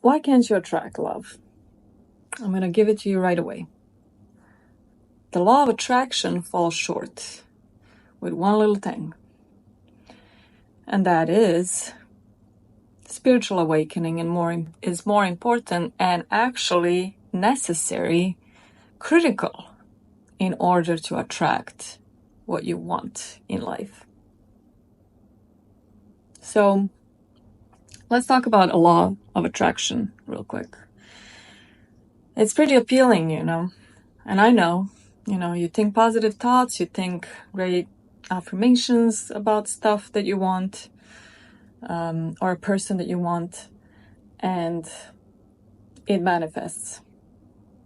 why can't you attract love? I'm going to give it to you right away. The law of attraction falls short with one little thing, and that is spiritual awakening is more important and actually necessary, critical, in order to attract what you want in life. So let's talk about a law of attraction real quick. It's pretty appealing, and I know, you think positive thoughts, you think great affirmations about stuff that you want, or a person that you want, and it manifests.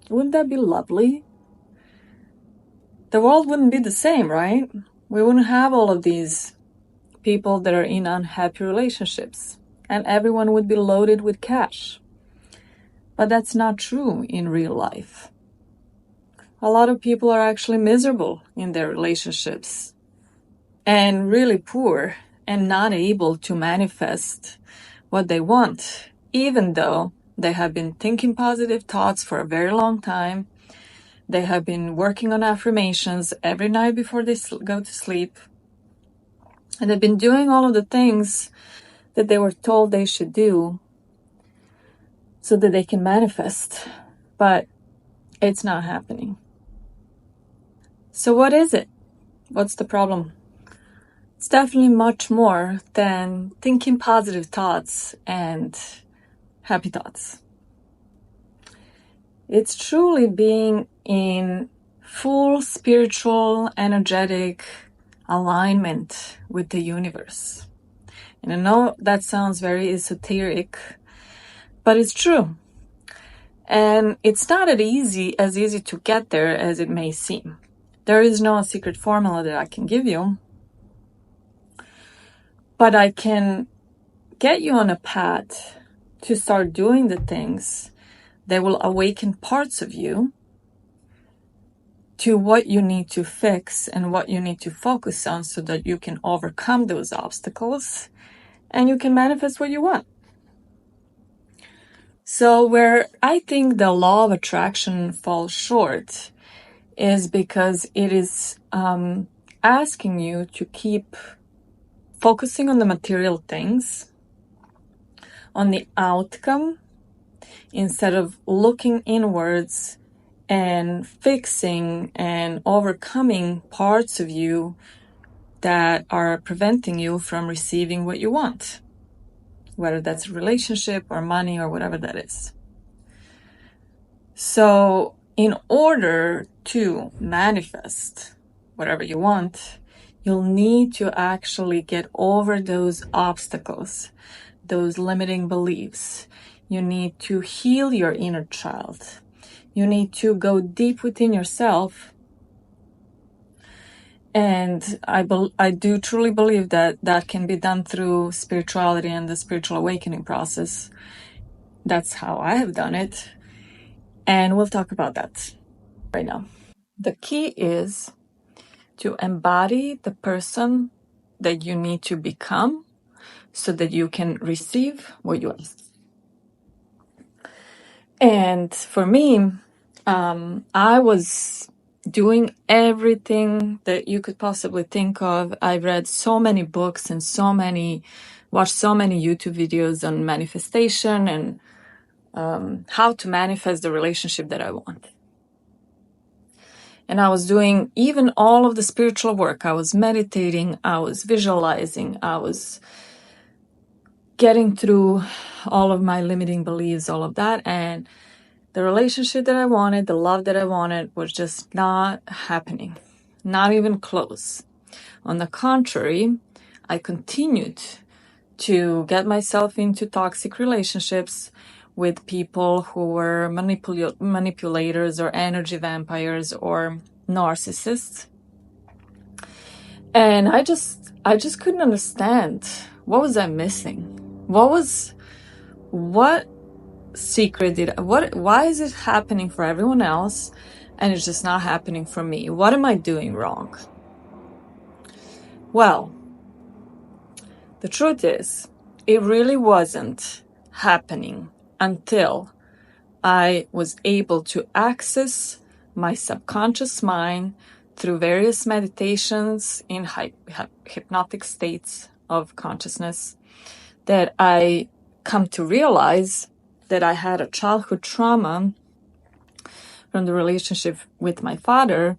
Wouldn't that be lovely? The world wouldn't be the same, right? We wouldn't have all of these people that are in unhappy relationships, and everyone would be loaded with cash. But that's not true in real life. A lot of people are actually miserable in their relationships and really poor and not able to manifest what they want, even though they have been thinking positive thoughts for a very long time. They have been working on affirmations every night before they go to sleep. And they've been doing all of the things that they were told they should do so that they can manifest. But it's not happening. So what is it? What's the problem? It's definitely much more than thinking positive thoughts and happy thoughts. It's truly being in full spiritual, energetic alignment with the universe. And I know that sounds very esoteric, but it's true. And it's not as easy to get there as it may seem. There is no secret formula that I can give you, but I can get you on a path to start doing the things that will awaken parts of you to what you need to fix and what you need to focus on so that you can overcome those obstacles and you can manifest what you want. So where I think the law of attraction falls short is because it is asking you to keep focusing on the material things, on the outcome, instead of looking inwards and fixing and overcoming parts of you that are preventing you from receiving what you want, whether that's a relationship or money or whatever that is. So in order to manifest whatever you want, you'll need to actually get over those obstacles, those limiting beliefs. You need to heal your inner child. You need to go deep within yourself. And I do truly believe that that can be done through spirituality and the spiritual awakening process. That's how I have done it. And we'll talk about that right now. The key is to embody the person that you need to become so that you can receive what you ask. And for me, I was doing everything that you could possibly think of. I read so many books and watched so many YouTube videos on manifestation and how to manifest the relationship that I want. And I was doing even all of the spiritual work. I was meditating, I was visualizing, I was getting through all of my limiting beliefs, all of that. And the relationship that I wanted, the love that I wanted was just not happening, not even close. On the contrary, I continued to get myself into toxic relationships with people who were manipulators or energy vampires or narcissists. And I just couldn't understand, what was I missing? What secret why is it happening for everyone else and it's just not happening for me? What am I doing wrong? Well, the truth is, it really wasn't happening until I was able to access my subconscious mind through various meditations in hypnotic states of consciousness, that I come to realize that I had a childhood trauma from the relationship with my father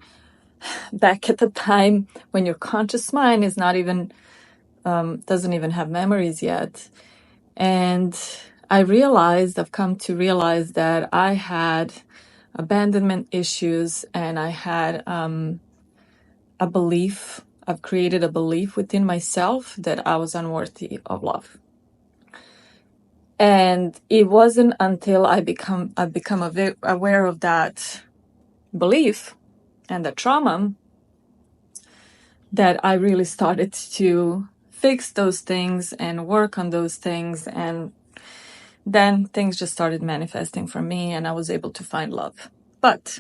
back at the time when your conscious mind is not even doesn't even have memories yet. And I've come to realize that I had abandonment issues, and I had I've created a belief within myself that I was unworthy of love. And it wasn't until I've become aware of that belief and the trauma that I really started to fix those things and work on those things, and then things just started manifesting for me, and I was able to find love. But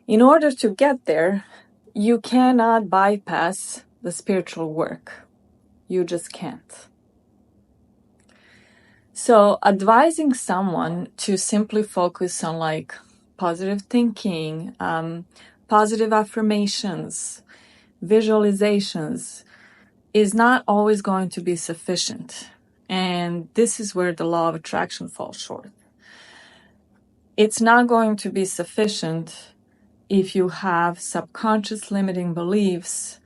in order to get there, you cannot bypass the spiritual work. You just can't. So advising someone to simply focus on like positive thinking, positive affirmations, visualizations is not always going to be sufficient. And this is where the law of attraction falls short. It's not going to be sufficient if you have subconscious limiting beliefs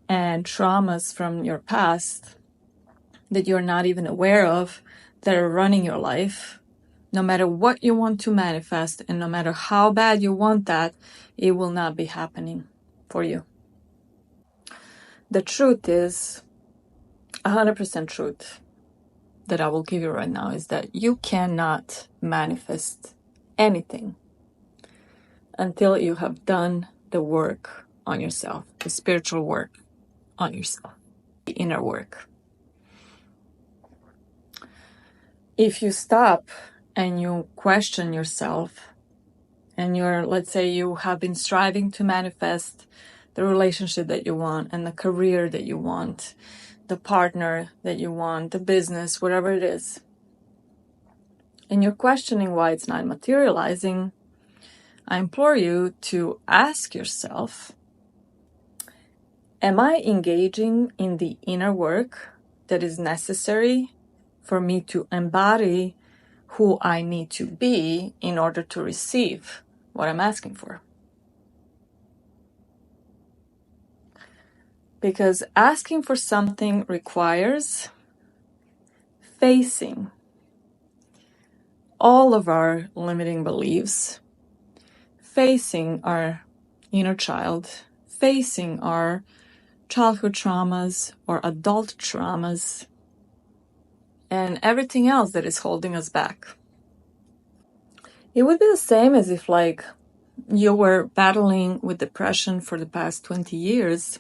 and traumas from your past that you're not even aware of that are running your life. No matter what you want to manifest and no matter how bad you want that, it will not be happening for you. The truth is, 100% truth that I will give you right now is that you cannot manifest anything until you have done the work on yourself, the spiritual work on yourself, the inner work. If you stop and you question yourself and let's say you have been striving to manifest the relationship that you want and the career that you want, the partner that you want, the business, whatever it is, and you're questioning why it's not materializing, I implore you to ask yourself, am I engaging in the inner work that is necessary for me to embody who I need to be in order to receive what I'm asking for? Because asking for something requires facing all of our limiting beliefs, facing our inner child, facing our childhood traumas or adult traumas, and everything else that is holding us back. It would be the same as if like you were battling with depression for the past 20 years,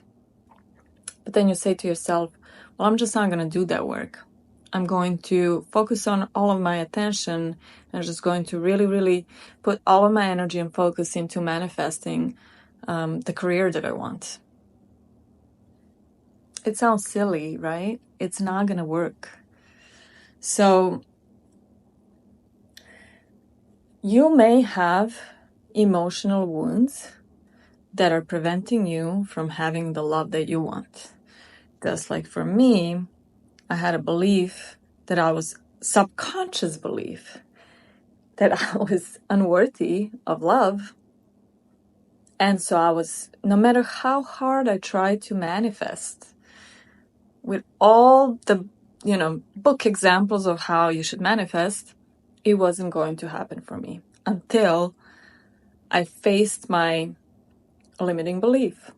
but then you say to yourself, well, I'm just not going to do that work. I'm going to focus on all of my attention, and I'm just going to really, really put all of my energy and focus into manifesting the career that I want. It sounds silly, right? It's not going to work. So you may have emotional wounds that are preventing you from having the love that you want. Just like for me, I had a belief that subconscious belief that I was unworthy of love. And so no matter how hard I tried to manifest with all the, book examples of how you should manifest, it wasn't going to happen for me until I faced my limiting belief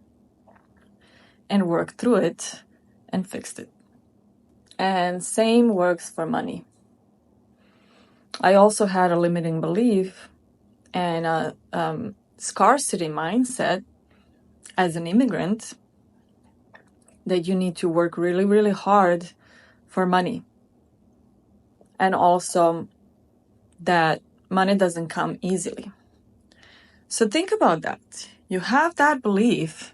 and worked through it and fixed it. And same works for money. I also had a limiting belief and a scarcity mindset as an immigrant that you need to work really, really hard for money. And also that money doesn't come easily. So think about that. You have that belief.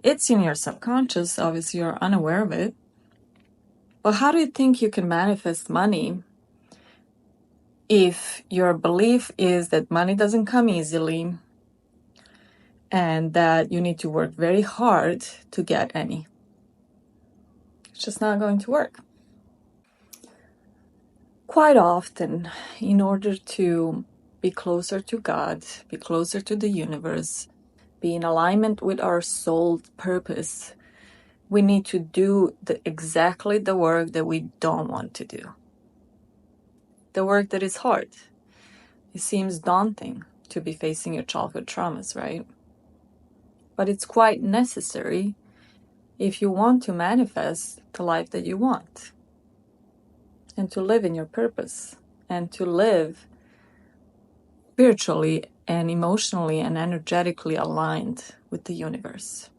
It's in your subconscious. Obviously, you're unaware of it. But how do you think you can manifest money if your belief is that money doesn't come easily and that you need to work very hard to get any. It's just not going to work. Quite often, in order to be closer to God, be closer to the universe, be in alignment with our soul purpose, we need to do exactly the work that we don't want to do. The work that is hard. It seems daunting to be facing your childhood traumas, right? But it's quite necessary if you want to manifest the life that you want and to live in your purpose and to live spiritually and emotionally and energetically aligned with the universe.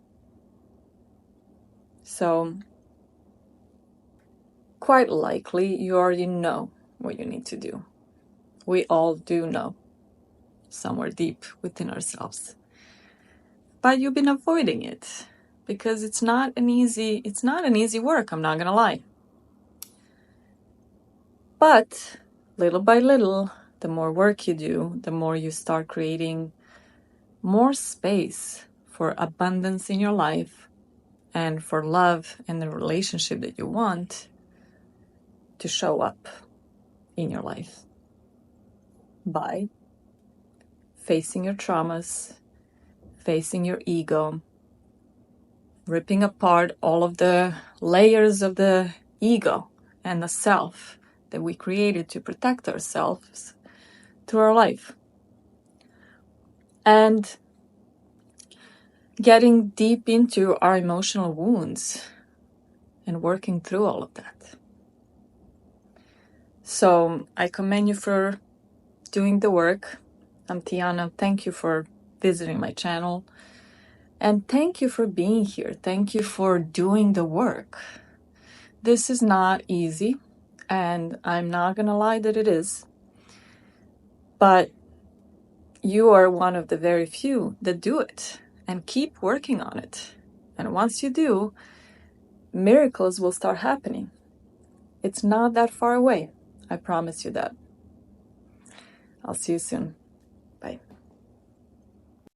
So, quite likely you already know what you need to do. We all do know, somewhere deep within ourselves. But you've been avoiding it because it's not an easy work, I'm not gonna lie. But little by little, the more work you do, the more you start creating more space for abundance in your life and for love and the relationship that you want to show up in your life by facing your traumas, facing your ego, ripping apart all of the layers of the ego and the self that we created to protect ourselves through our life. And getting deep into our emotional wounds and working through all of that. So I commend you for doing the work. I'm Tijana. Thank you for visiting my channel. And thank you for being here. Thank you for doing the work. This is not easy, and I'm not going to lie that it is. But you are one of the very few that do it and keep working on it. And once you do, miracles will start happening. It's not that far away. I promise you that. I'll see you soon.